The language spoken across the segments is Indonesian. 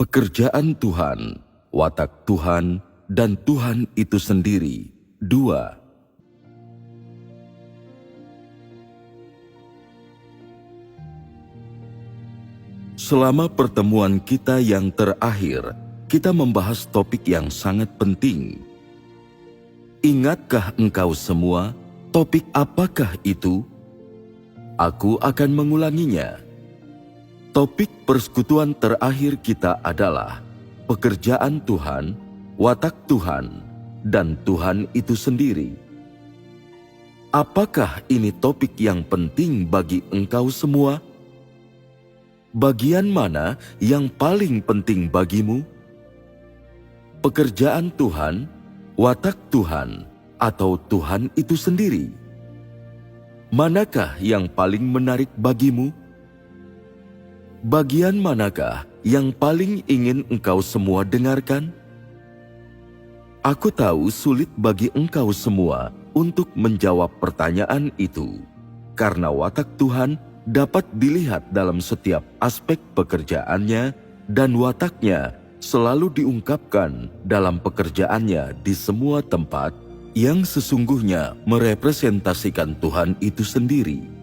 Pekerjaan Tuhan, watak Tuhan, dan Tuhan itu sendiri. 2. Selama pertemuan kita yang terakhir, kita membahas topik yang sangat penting. Ingatkah engkau semua, topik apakah itu? Aku akan mengulanginya. Topik persekutuan terakhir kita adalah pekerjaan Tuhan, watak Tuhan, dan Tuhan itu sendiri. Apakah ini topik yang penting bagi engkau semua? Bagian mana yang paling penting bagimu? Pekerjaan Tuhan, watak Tuhan, atau Tuhan itu sendiri? Manakah yang paling menarik bagimu? Bagian manakah yang paling ingin engkau semua dengarkan? Aku tahu sulit bagi engkau semua untuk menjawab pertanyaan itu, karena watak Tuhan dapat dilihat dalam setiap aspek pekerjaannya, dan wataknya selalu diungkapkan dalam pekerjaannya di semua tempat yang sesungguhnya merepresentasikan Tuhan itu sendiri.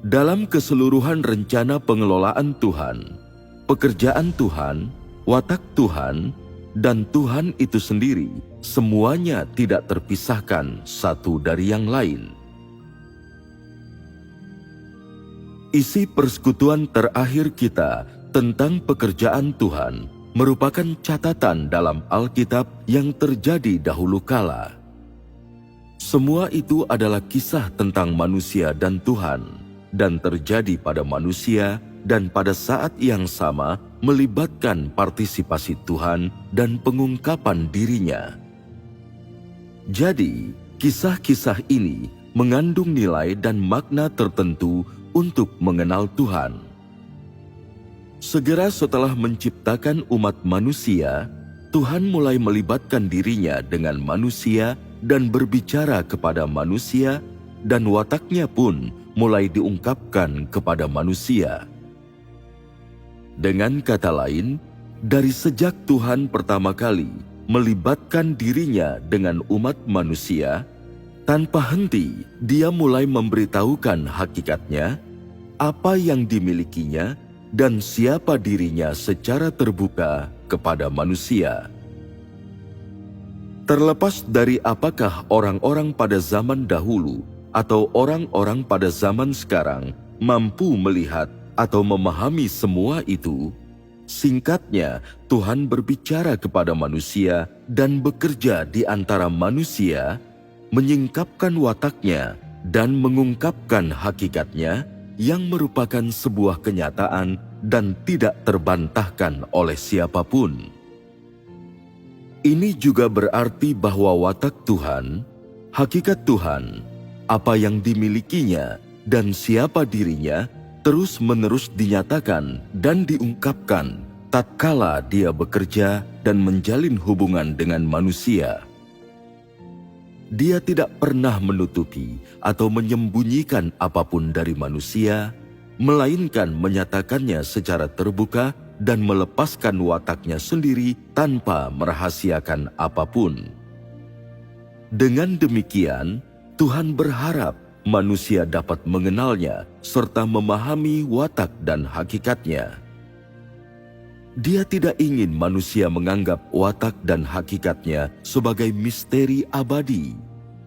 Dalam keseluruhan rencana pengelolaan Tuhan, pekerjaan Tuhan, watak Tuhan, dan Tuhan itu sendiri, semuanya tidak terpisahkan satu dari yang lain. Isi persekutuan terakhir kita tentang pekerjaan Tuhan merupakan catatan dalam Alkitab yang terjadi dahulu kala. Semua itu adalah kisah tentang manusia dan Tuhan, dan terjadi pada manusia dan pada saat yang sama melibatkan partisipasi Tuhan dan pengungkapan dirinya. Jadi, kisah-kisah ini mengandung nilai dan makna tertentu untuk mengenal Tuhan. Segera setelah menciptakan umat manusia, Tuhan mulai melibatkan dirinya dengan manusia dan berbicara kepada manusia, dan wataknya pun mulai diungkapkan kepada manusia. Dengan kata lain, dari sejak Tuhan pertama kali melibatkan dirinya dengan umat manusia, tanpa henti Dia mulai memberitahukan hakikatnya, apa yang dimilikinya, dan siapa dirinya secara terbuka kepada manusia. Terlepas dari apakah orang-orang pada zaman dahulu atau orang-orang pada zaman sekarang mampu melihat atau memahami semua itu, singkatnya Tuhan berbicara kepada manusia dan bekerja di antara manusia, menyingkapkan wataknya dan mengungkapkan hakikatnya yang merupakan sebuah kenyataan dan tidak terbantahkan oleh siapapun. Ini juga berarti bahwa watak Tuhan, hakikat Tuhan, apa yang dimilikinya, dan siapa dirinya terus-menerus dinyatakan dan diungkapkan tatkala Dia bekerja dan menjalin hubungan dengan manusia. Dia tidak pernah menutupi atau menyembunyikan apapun dari manusia, melainkan menyatakannya secara terbuka dan melepaskan wataknya sendiri tanpa merahasiakan apapun. Dengan demikian, Tuhan berharap manusia dapat mengenalnya serta memahami watak dan hakikatnya. Dia tidak ingin manusia menganggap watak dan hakikatnya sebagai misteri abadi,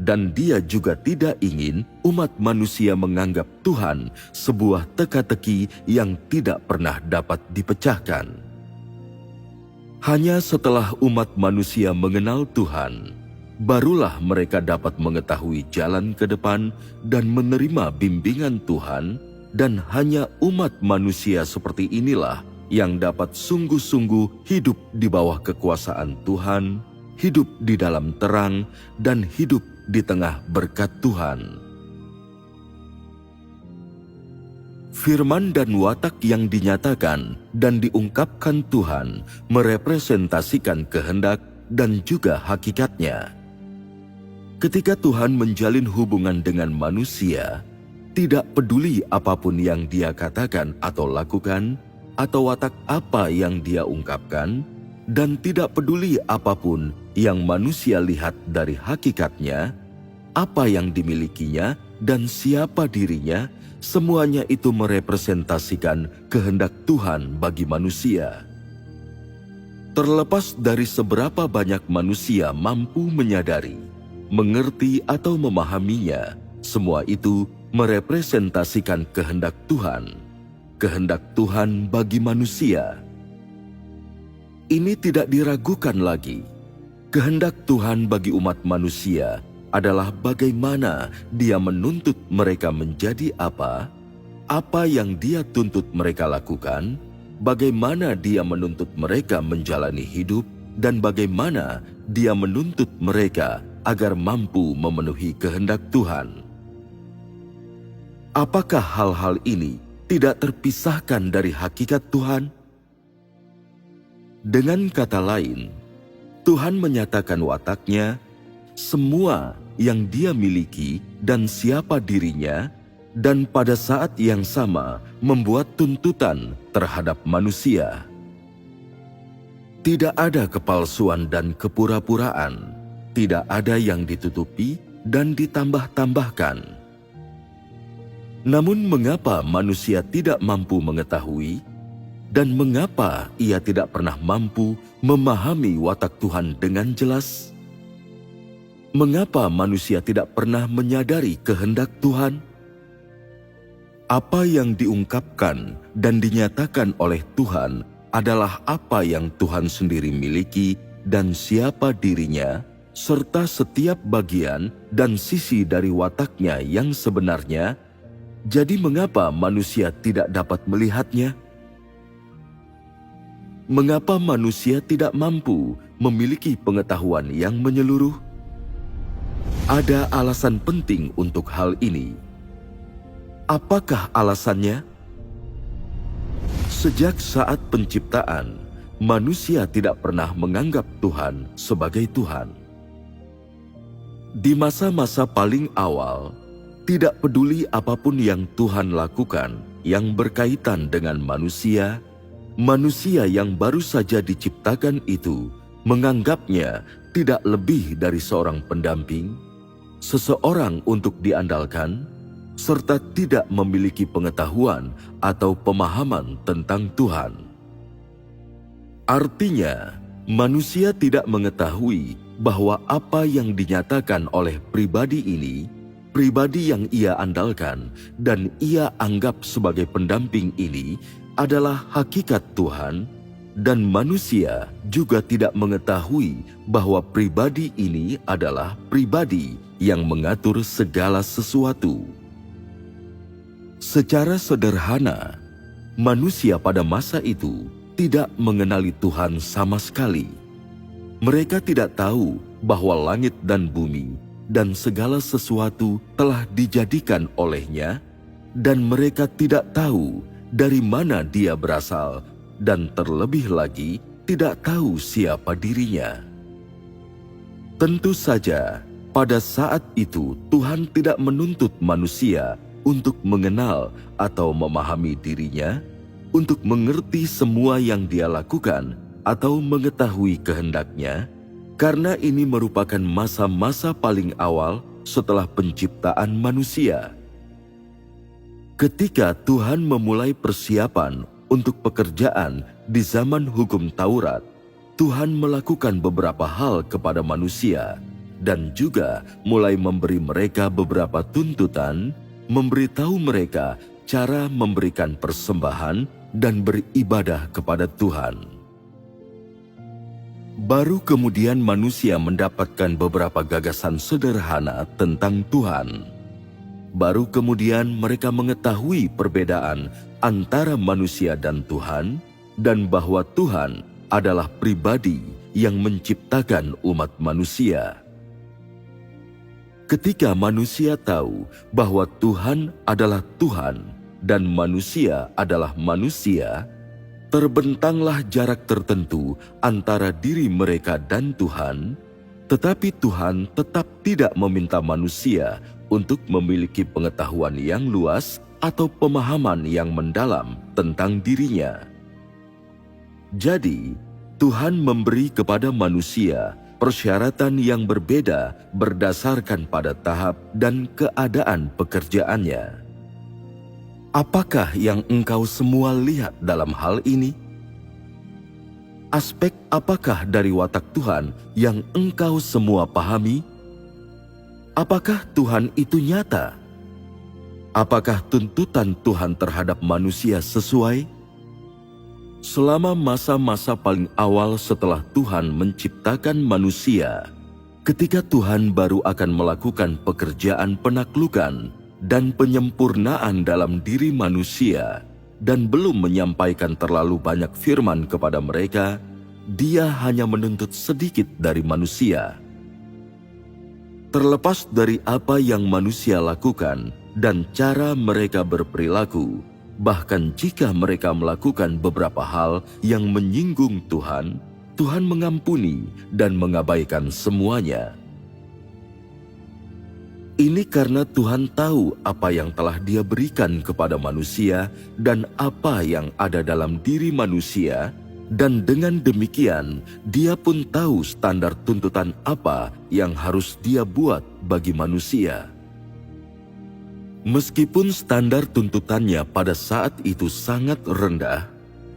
dan Dia juga tidak ingin umat manusia menganggap Tuhan sebuah teka-teki yang tidak pernah dapat dipecahkan. Hanya setelah umat manusia mengenal Tuhan, barulah mereka dapat mengetahui jalan ke depan dan menerima bimbingan Tuhan, dan hanya umat manusia seperti inilah yang dapat sungguh-sungguh hidup di bawah kekuasaan Tuhan, hidup di dalam terang, dan hidup di tengah berkat Tuhan. Firman dan watak yang dinyatakan dan diungkapkan Tuhan merepresentasikan kehendak dan juga hakikatnya. Ketika Tuhan menjalin hubungan dengan manusia, tidak peduli apapun yang Dia katakan atau lakukan, atau watak apa yang dia ungkapkan, dan tidak peduli apapun yang manusia lihat dari hakikatnya, apa yang dimilikinya, dan siapa dirinya, semuanya itu merepresentasikan kehendak Tuhan bagi manusia. Terlepas dari seberapa banyak manusia mampu menyadari, mengerti atau memahaminya, semua itu merepresentasikan kehendak Tuhan bagi manusia. Ini tidak diragukan lagi. Kehendak Tuhan bagi umat manusia adalah bagaimana Dia menuntut mereka menjadi apa yang Dia tuntut mereka lakukan, bagaimana Dia menuntut mereka menjalani hidup, dan bagaimana Dia menuntut mereka agar mampu memenuhi kehendak Tuhan. Apakah hal-hal ini tidak terpisahkan dari hakikat Tuhan? Dengan kata lain, Tuhan menyatakan wataknya, semua yang Dia miliki dan siapa dirinya, dan pada saat yang sama membuat tuntutan terhadap manusia. Tidak ada kepalsuan dan kepura-puraan, tidak ada yang ditutupi dan ditambah-tambahkan. Namun mengapa manusia tidak mampu mengetahui, dan mengapa ia tidak pernah mampu memahami watak Tuhan dengan jelas? Mengapa manusia tidak pernah menyadari kehendak Tuhan? Apa yang diungkapkan dan dinyatakan oleh Tuhan adalah apa yang Tuhan sendiri miliki dan siapa dirinya, serta setiap bagian dan sisi dari wataknya yang sebenarnya. Jadi mengapa manusia tidak dapat melihatnya? Mengapa manusia tidak mampu memiliki pengetahuan yang menyeluruh? Ada alasan penting untuk hal ini. Apakah alasannya? Sejak saat penciptaan, manusia tidak pernah menganggap Tuhan sebagai Tuhan. Di masa-masa paling awal, tidak peduli apapun yang Tuhan lakukan yang berkaitan dengan manusia, manusia yang baru saja diciptakan itu menganggapnya tidak lebih dari seorang pendamping, seseorang untuk diandalkan, serta tidak memiliki pengetahuan atau pemahaman tentang Tuhan. Artinya, manusia tidak mengetahui bahwa apa yang dinyatakan oleh pribadi ini, pribadi yang ia andalkan dan ia anggap sebagai pendamping ini, adalah hakikat Tuhan, dan manusia juga tidak mengetahui bahwa pribadi ini adalah pribadi yang mengatur segala sesuatu. Secara sederhana, manusia pada masa itu tidak mengenali Tuhan sama sekali. Mereka tidak tahu bahwa langit dan bumi dan segala sesuatu telah dijadikan olehnya, dan mereka tidak tahu dari mana Dia berasal, dan terlebih lagi tidak tahu siapa dirinya. Tentu saja, pada saat itu Tuhan tidak menuntut manusia untuk mengenal atau memahami dirinya, untuk mengerti semua yang Dia lakukan atau mengetahui kehendaknya, karena ini merupakan masa-masa paling awal setelah penciptaan manusia. Ketika Tuhan memulai persiapan untuk pekerjaan di zaman hukum Taurat, Tuhan melakukan beberapa hal kepada manusia dan juga mulai memberi mereka beberapa tuntutan, memberitahu mereka cara memberikan persembahan dan beribadah kepada Tuhan. Baru kemudian manusia mendapatkan beberapa gagasan sederhana tentang Tuhan. Baru kemudian mereka mengetahui perbedaan antara manusia dan Tuhan, dan bahwa Tuhan adalah pribadi yang menciptakan umat manusia. Ketika manusia tahu bahwa Tuhan adalah Tuhan dan manusia adalah manusia, terbentanglah jarak tertentu antara diri mereka dan Tuhan, tetapi Tuhan tetap tidak meminta manusia untuk memiliki pengetahuan yang luas atau pemahaman yang mendalam tentang dirinya. Jadi, Tuhan memberi kepada manusia persyaratan yang berbeda berdasarkan pada tahap dan keadaan pekerjaannya. Apakah yang engkau semua lihat dalam hal ini? Aspek apakah dari watak Tuhan yang engkau semua pahami? Apakah Tuhan itu nyata? Apakah tuntutan Tuhan terhadap manusia sesuai? Selama masa-masa paling awal setelah Tuhan menciptakan manusia, ketika Tuhan baru akan melakukan pekerjaan penaklukan dan penyempurnaan dalam diri manusia dan belum menyampaikan terlalu banyak firman kepada mereka, Dia hanya menuntut sedikit dari manusia. Terlepas dari apa yang manusia lakukan dan cara mereka berperilaku, bahkan jika mereka melakukan beberapa hal yang menyinggung Tuhan, Tuhan mengampuni dan mengabaikan semuanya. Ini karena Tuhan tahu apa yang telah Dia berikan kepada manusia dan apa yang ada dalam diri manusia, dan dengan demikian Dia pun tahu standar tuntutan apa yang harus Dia buat bagi manusia. Meskipun standar tuntutannya pada saat itu sangat rendah,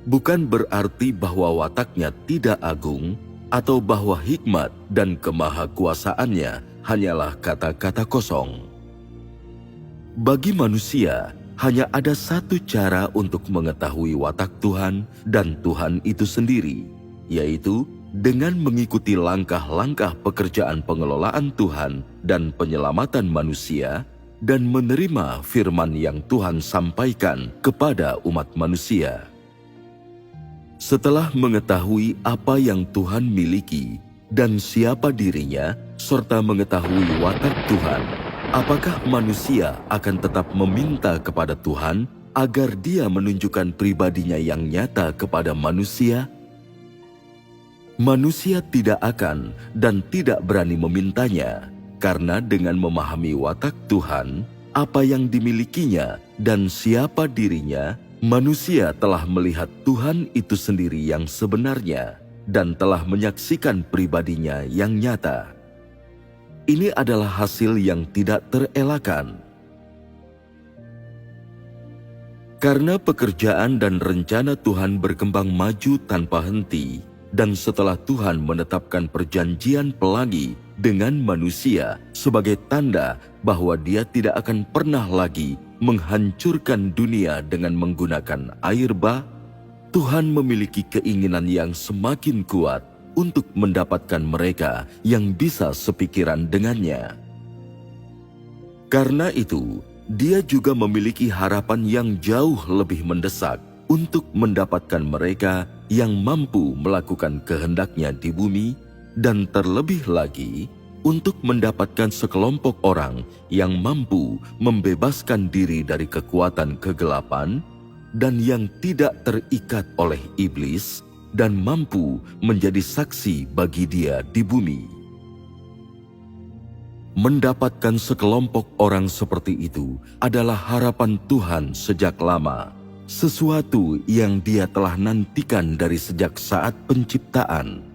bukan berarti bahwa wataknya tidak agung atau bahwa hikmat dan kemahakuasaannya hanyalah kata-kata kosong. Bagi manusia, hanya ada satu cara untuk mengetahui watak Tuhan dan Tuhan itu sendiri, yaitu dengan mengikuti langkah-langkah pekerjaan pengelolaan Tuhan dan penyelamatan manusia, dan menerima firman yang Tuhan sampaikan kepada umat manusia. Setelah mengetahui apa yang Tuhan miliki dan siapa dirinya, serta mengetahui watak Tuhan, apakah manusia akan tetap meminta kepada Tuhan agar Dia menunjukkan pribadinya yang nyata kepada manusia? Manusia tidak akan dan tidak berani memintanya, karena dengan memahami watak Tuhan, apa yang dimilikinya dan siapa dirinya, manusia telah melihat Tuhan itu sendiri yang sebenarnya dan telah menyaksikan pribadinya yang nyata. Ini adalah hasil yang tidak terelakkan. Karena pekerjaan dan rencana Tuhan berkembang maju tanpa henti, dan setelah Tuhan menetapkan perjanjian pelangi dengan manusia sebagai tanda bahwa Dia tidak akan pernah lagi menghancurkan dunia dengan menggunakan air bah, Tuhan memiliki keinginan yang semakin kuat untuk mendapatkan mereka yang bisa sepikiran dengannya. Karena itu, Dia juga memiliki harapan yang jauh lebih mendesak untuk mendapatkan mereka yang mampu melakukan kehendak-Nya di bumi, dan terlebih lagi untuk mendapatkan sekelompok orang yang mampu membebaskan diri dari kekuatan kegelapan dan yang tidak terikat oleh iblis dan mampu menjadi saksi bagi Dia di bumi. Mendapatkan sekelompok orang seperti itu adalah harapan Tuhan sejak lama, sesuatu yang Dia telah nantikan dari sejak saat penciptaan.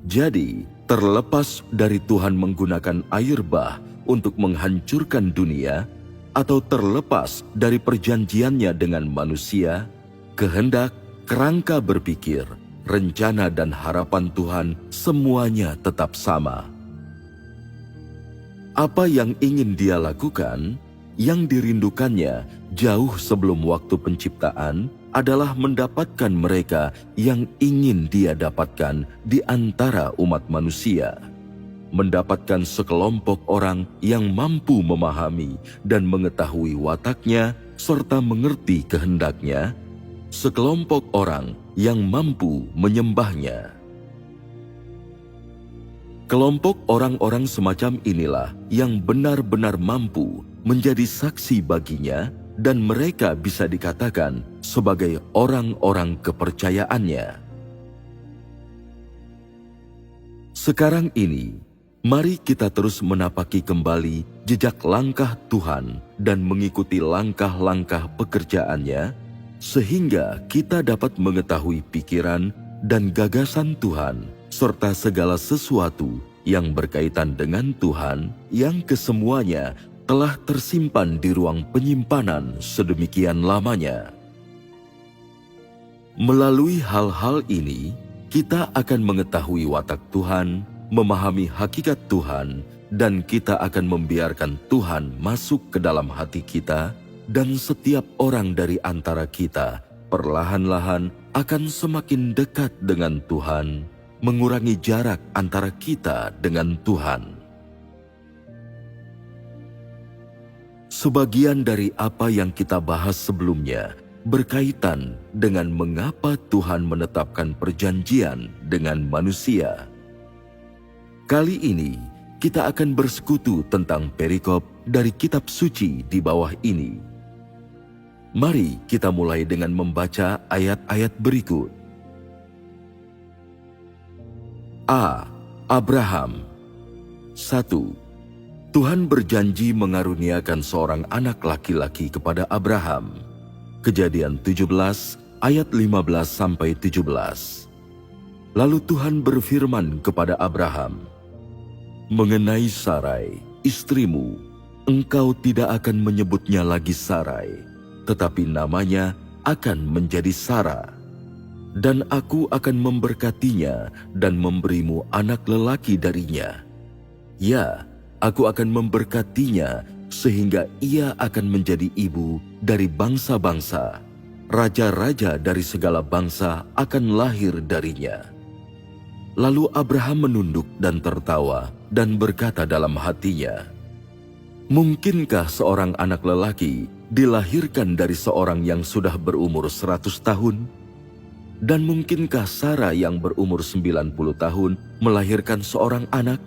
Jadi, terlepas dari Tuhan menggunakan air bah untuk menghancurkan dunia, atau terlepas dari perjanjiannya dengan manusia, kehendak, kerangka berpikir, rencana dan harapan Tuhan semuanya tetap sama. Apa yang ingin Dia lakukan, yang dirindukannya jauh sebelum waktu penciptaan, adalah mendapatkan mereka yang ingin Dia dapatkan di antara umat manusia. Mendapatkan sekelompok orang yang mampu memahami dan mengetahui watak-Nya serta mengerti kehendak-Nya, sekelompok orang yang mampu menyembah-Nya. Kelompok orang-orang semacam inilah yang benar-benar mampu menjadi saksi baginya, dan mereka bisa dikatakan sebagai orang-orang kepercayaannya. Sekarang ini, mari kita terus menapaki kembali jejak langkah Tuhan dan mengikuti langkah-langkah pekerjaannya, sehingga kita dapat mengetahui pikiran dan gagasan Tuhan, serta segala sesuatu yang berkaitan dengan Tuhan, yang kesemuanya telah tersimpan di ruang penyimpanan sedemikian lamanya. Melalui hal-hal ini, kita akan mengetahui watak Tuhan, memahami hakikat Tuhan, dan kita akan membiarkan Tuhan masuk ke dalam hati kita, dan setiap orang dari antara kita perlahan-lahan akan semakin dekat dengan Tuhan, mengurangi jarak antara kita dengan Tuhan. Sebagian dari apa yang kita bahas sebelumnya berkaitan dengan mengapa Tuhan menetapkan perjanjian dengan manusia. Kali ini, kita akan bersekutu tentang perikop dari kitab suci di bawah ini. Mari kita mulai dengan membaca ayat-ayat berikut. A. Abraham. 1. Tuhan berjanji mengaruniakan seorang anak laki-laki kepada Abraham. Kejadian 17 ayat 15-17. Lalu Tuhan berfirman kepada Abraham, "Mengenai Sarai, istrimu, engkau tidak akan menyebutnya lagi Sarai, tetapi namanya akan menjadi Sara. Dan aku akan memberkatinya dan memberimu anak lelaki darinya. Ya, aku akan memberkatinya sehingga ia akan menjadi ibu dari bangsa-bangsa. Raja-raja dari segala bangsa akan lahir darinya." Lalu Abraham menunduk dan tertawa dan berkata dalam hatinya, "Mungkinkah seorang anak lelaki dilahirkan dari seorang yang sudah berumur 100 tahun? Dan mungkinkah Sara yang berumur 90 tahun melahirkan seorang anak?"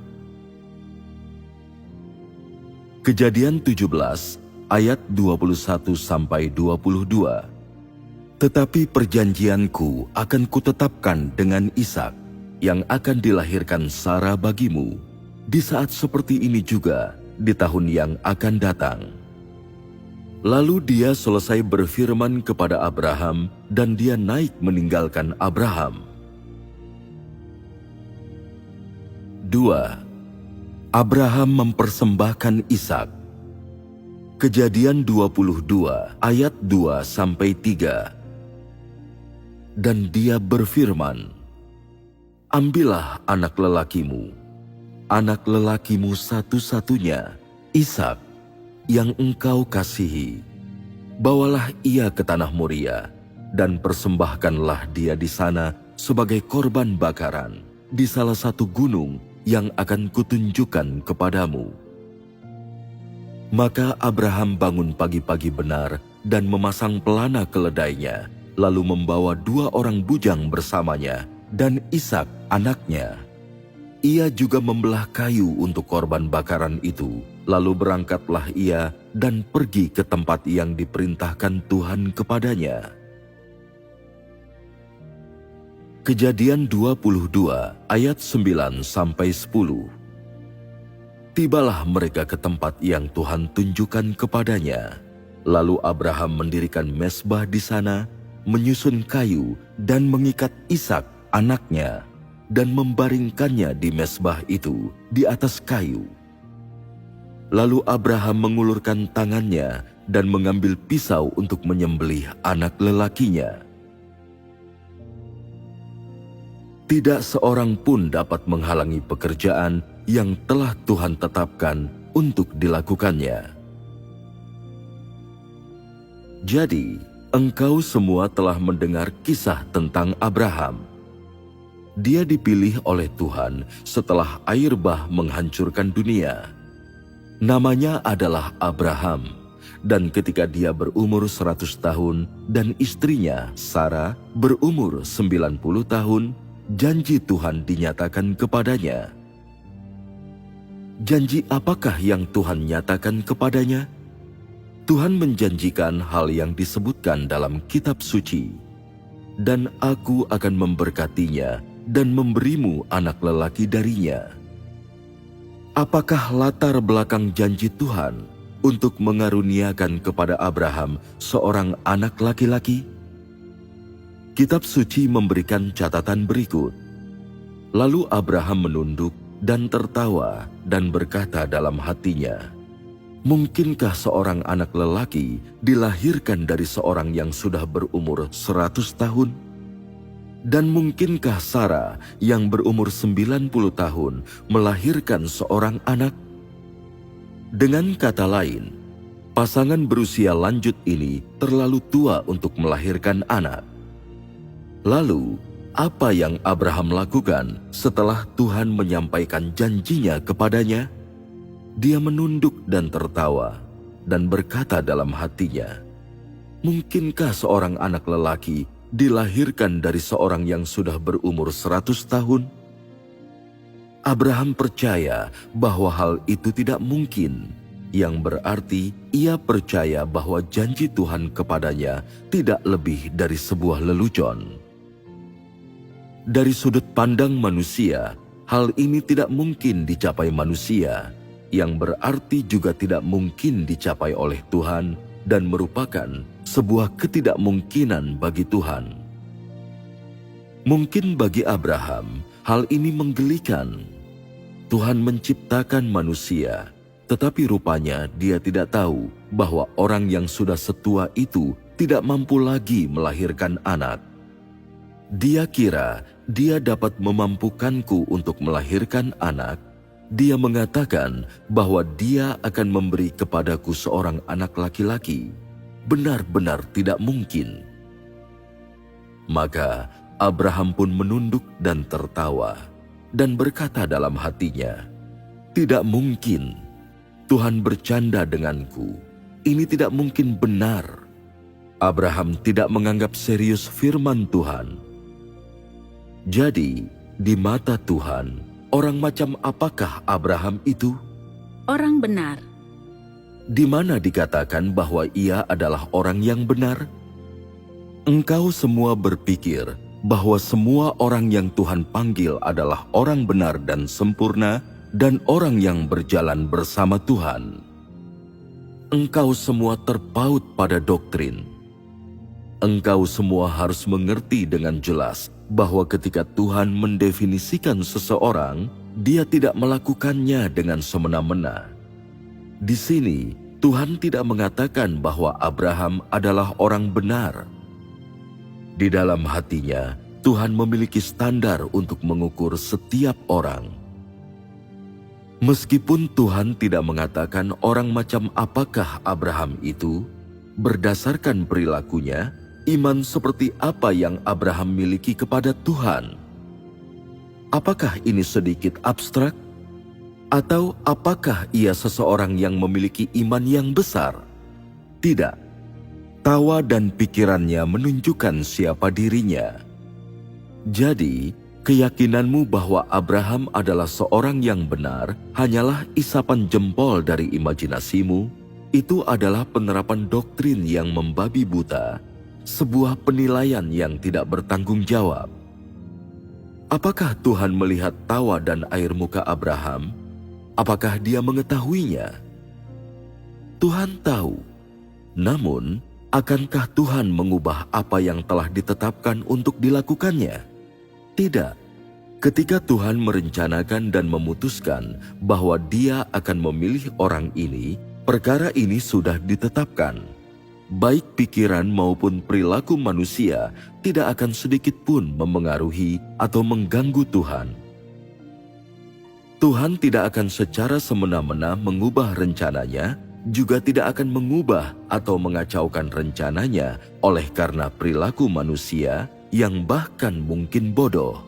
Kejadian 17 ayat 21-22. "Tetapi perjanjianku akan kutetapkan dengan Ishak, yang akan dilahirkan Sara bagimu, di saat seperti ini juga di tahun yang akan datang." Lalu dia selesai berfirman kepada Abraham, dan dia naik meninggalkan Abraham. 2. Abraham mempersembahkan Ishak. Kejadian 22 ayat 2-3. Dan dia berfirman, "Ambillah anak lelakimu satu-satunya, Ishak, yang engkau kasihi. Bawalah ia ke tanah Moria, dan persembahkanlah dia di sana sebagai korban bakaran, di salah satu gunung yang akan kutunjukkan kepadamu." Maka Abraham bangun pagi-pagi benar dan memasang pelana keledainya, lalu membawa 2 orang bujang bersamanya dan Ishak anaknya. Ia juga membelah kayu untuk korban bakaran itu, lalu berangkatlah ia dan pergi ke tempat yang diperintahkan Tuhan kepadanya. Kejadian 22 ayat 9-10. Tibalah mereka ke tempat yang Tuhan tunjukkan kepadanya. Lalu Abraham mendirikan mezbah di sana, menyusun kayu dan mengikat Ishak anaknya, dan membaringkannya di mezbah itu di atas kayu. Lalu Abraham mengulurkan tangannya dan mengambil pisau untuk menyembelih anak lelakinya. Tidak seorang pun dapat menghalangi pekerjaan yang telah Tuhan tetapkan untuk dilakukannya. Jadi, engkau semua telah mendengar kisah tentang Abraham. Dia dipilih oleh Tuhan setelah air bah menghancurkan dunia. Namanya adalah Abraham, dan ketika dia berumur 100 tahun dan istrinya Sara berumur 90 tahun, janji Tuhan dinyatakan kepadanya. Janji apakah yang Tuhan nyatakan kepadanya? Tuhan menjanjikan hal yang disebutkan dalam kitab suci. "Dan aku akan memberkatinya dan memberimu anak lelaki darinya." Apakah latar belakang janji Tuhan untuk mengaruniakan kepada Abraham seorang anak laki-laki? Kitab suci memberikan catatan berikut. Lalu Abraham menunduk dan tertawa dan berkata dalam hatinya, "Mungkinkah seorang anak lelaki dilahirkan dari seorang yang sudah berumur 100 tahun? Dan mungkinkah Sarah yang berumur 90 tahun melahirkan seorang anak?" Dengan kata lain, pasangan berusia lanjut ini terlalu tua untuk melahirkan anak. Lalu, apa yang Abraham lakukan setelah Tuhan menyampaikan janjinya kepadanya? Dia menunduk dan tertawa dan berkata dalam hatinya, "Mungkinkah seorang anak lelaki dilahirkan dari seorang yang sudah berumur 100 tahun?" Abraham percaya bahwa hal itu tidak mungkin, yang berarti ia percaya bahwa janji Tuhan kepadanya tidak lebih dari sebuah lelucon. Dari sudut pandang manusia, hal ini tidak mungkin dicapai manusia, yang berarti juga tidak mungkin dicapai oleh Tuhan dan merupakan sebuah ketidakmungkinan bagi Tuhan. Mungkin bagi Abraham, hal ini menggelikan. Tuhan menciptakan manusia, tetapi rupanya dia tidak tahu bahwa orang yang sudah setua itu tidak mampu lagi melahirkan anak. Dia kira dia dapat memampukanku untuk melahirkan anak. Dia mengatakan bahwa dia akan memberi kepadaku seorang anak laki-laki. Benar-benar tidak mungkin. Maka Abraham pun menunduk dan tertawa dan berkata dalam hatinya, "Tidak mungkin. Tuhan bercanda denganku. Ini tidak mungkin benar." Abraham tidak menganggap serius firman Tuhan. Jadi, di mata Tuhan, orang macam apakah Abraham itu? Orang benar. Di mana dikatakan bahwa ia adalah orang yang benar? Engkau semua berpikir bahwa semua orang yang Tuhan panggil adalah orang benar dan sempurna dan orang yang berjalan bersama Tuhan. Engkau semua terpaut pada doktrin. Engkau semua harus mengerti dengan jelas bahwa ketika Tuhan mendefinisikan seseorang, Dia tidak melakukannya dengan semena-mena. Di sini, Tuhan tidak mengatakan bahwa Abraham adalah orang benar. Di dalam hatinya, Tuhan memiliki standar untuk mengukur setiap orang. Meskipun Tuhan tidak mengatakan orang macam apakah Abraham itu, berdasarkan perilakunya, iman seperti apa yang Abraham miliki kepada Tuhan? Apakah ini sedikit abstrak? Atau apakah ia seseorang yang memiliki iman yang besar? Tidak. Tawa dan pikirannya menunjukkan siapa dirinya. Jadi, keyakinanmu bahwa Abraham adalah seorang yang benar hanyalah isapan jempol dari imajinasimu. Itu adalah penerapan doktrin yang membabi buta, sebuah penilaian yang tidak bertanggung jawab. Apakah Tuhan melihat tawa dan air muka Abraham? Apakah Dia mengetahuinya? Tuhan tahu. Namun, akankah Tuhan mengubah apa yang telah ditetapkan untuk dilakukannya? Tidak. Ketika Tuhan merencanakan dan memutuskan bahwa Dia akan memilih orang ini, perkara ini sudah ditetapkan. Baik pikiran maupun perilaku manusia tidak akan sedikit pun memengaruhi atau mengganggu Tuhan. Tuhan tidak akan secara semena-mena mengubah rencananya, juga tidak akan mengubah atau mengacaukan rencananya oleh karena perilaku manusia yang bahkan mungkin bodoh.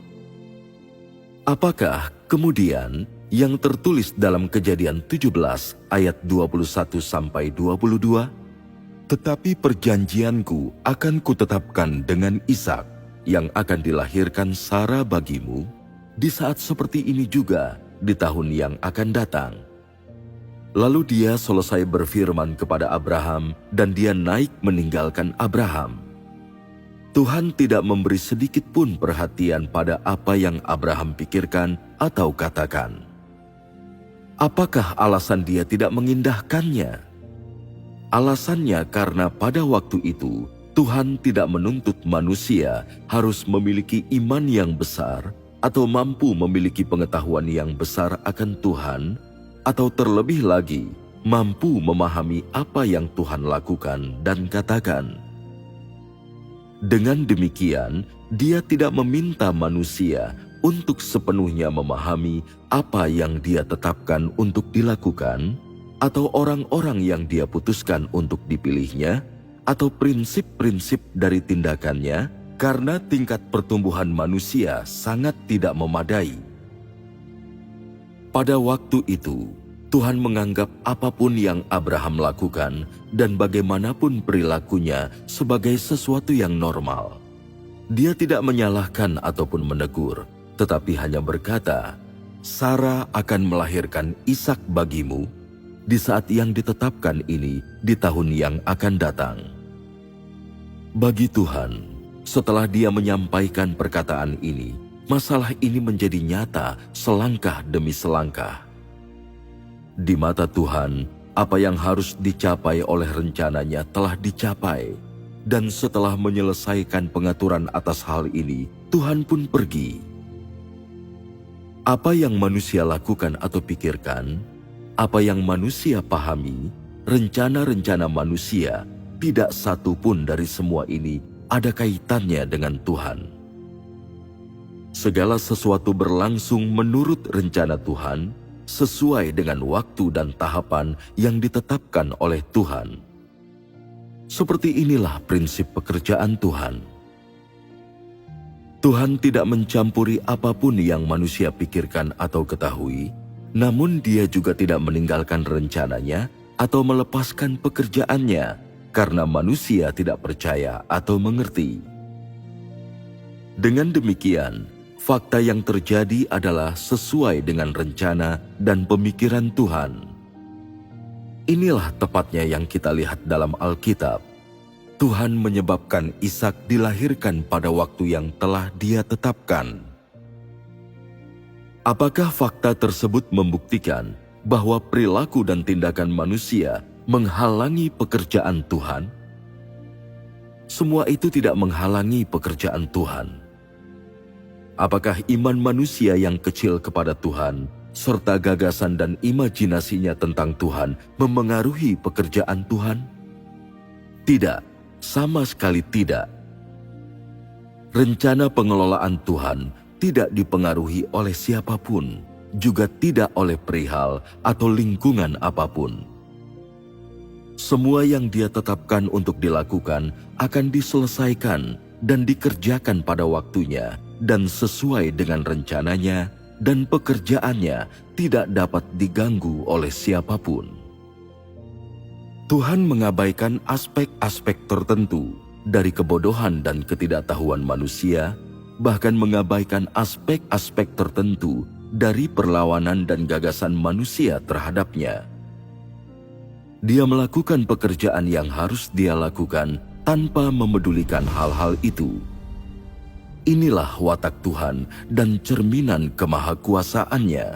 Apakah kemudian yang tertulis dalam Kejadian 17 ayat 21-22? "Tetapi perjanjianku akan kutetapkan dengan Ishak yang akan dilahirkan Sarah bagimu di saat seperti ini juga di tahun yang akan datang." Lalu Dia selesai berfirman kepada Abraham dan dia naik meninggalkan Abraham. Tuhan tidak memberi sedikit pun perhatian pada apa yang Abraham pikirkan atau katakan. Apakah alasan Dia tidak mengindahkannya? Alasannya karena pada waktu itu Tuhan tidak menuntut manusia harus memiliki iman yang besar atau mampu memiliki pengetahuan yang besar akan Tuhan, atau terlebih lagi mampu memahami apa yang Tuhan lakukan dan katakan. Dengan demikian, Dia tidak meminta manusia untuk sepenuhnya memahami apa yang Dia tetapkan untuk dilakukan, atau orang-orang yang Dia putuskan untuk dipilihnya, atau prinsip-prinsip dari tindakannya, karena tingkat pertumbuhan manusia sangat tidak memadai. Pada waktu itu, Tuhan menganggap apapun yang Abraham lakukan dan bagaimanapun perilakunya sebagai sesuatu yang normal. Dia tidak menyalahkan ataupun menegur, tetapi hanya berkata, "Sarah akan melahirkan Ishak bagimu di saat yang ditetapkan ini di tahun yang akan datang." Bagi Tuhan, setelah Dia menyampaikan perkataan ini, masalah ini menjadi nyata selangkah demi selangkah. Di mata Tuhan, apa yang harus dicapai oleh rencananya telah dicapai, dan setelah menyelesaikan pengaturan atas hal ini, Tuhan pun pergi. Apa yang manusia lakukan atau pikirkan, apa yang manusia pahami, rencana-rencana manusia, tidak satu pun dari semua ini ada kaitannya dengan Tuhan. Segala sesuatu berlangsung menurut rencana Tuhan, sesuai dengan waktu dan tahapan yang ditetapkan oleh Tuhan. Seperti inilah prinsip pekerjaan Tuhan. Tuhan tidak mencampuri apapun yang manusia pikirkan atau ketahui, namun Dia juga tidak meninggalkan rencananya atau melepaskan pekerjaannya karena manusia tidak percaya atau mengerti. Dengan demikian, fakta yang terjadi adalah sesuai dengan rencana dan pemikiran Tuhan. Inilah tepatnya yang kita lihat dalam Alkitab. Tuhan menyebabkan Ishak dilahirkan pada waktu yang telah Dia tetapkan. Apakah fakta tersebut membuktikan bahwa perilaku dan tindakan manusia menghalangi pekerjaan Tuhan? Semua itu tidak menghalangi pekerjaan Tuhan. Apakah iman manusia yang kecil kepada Tuhan, serta gagasan dan imajinasinya tentang Tuhan memengaruhi pekerjaan Tuhan? Tidak, sama sekali tidak. Rencana pengelolaan Tuhan tidak dipengaruhi oleh siapapun, juga tidak oleh perihal atau lingkungan apapun. Semua yang Dia tetapkan untuk dilakukan akan diselesaikan dan dikerjakan pada waktunya dan sesuai dengan rencananya, dan pekerjaannya tidak dapat diganggu oleh siapapun. Tuhan mengabaikan aspek-aspek tertentu dari kebodohan dan ketidaktahuan manusia, bahkan mengabaikan aspek-aspek tertentu dari perlawanan dan gagasan manusia terhadapnya. Dia melakukan pekerjaan yang harus Dia lakukan tanpa memedulikan hal-hal itu. Inilah watak Tuhan dan cerminan kemahakuasaannya.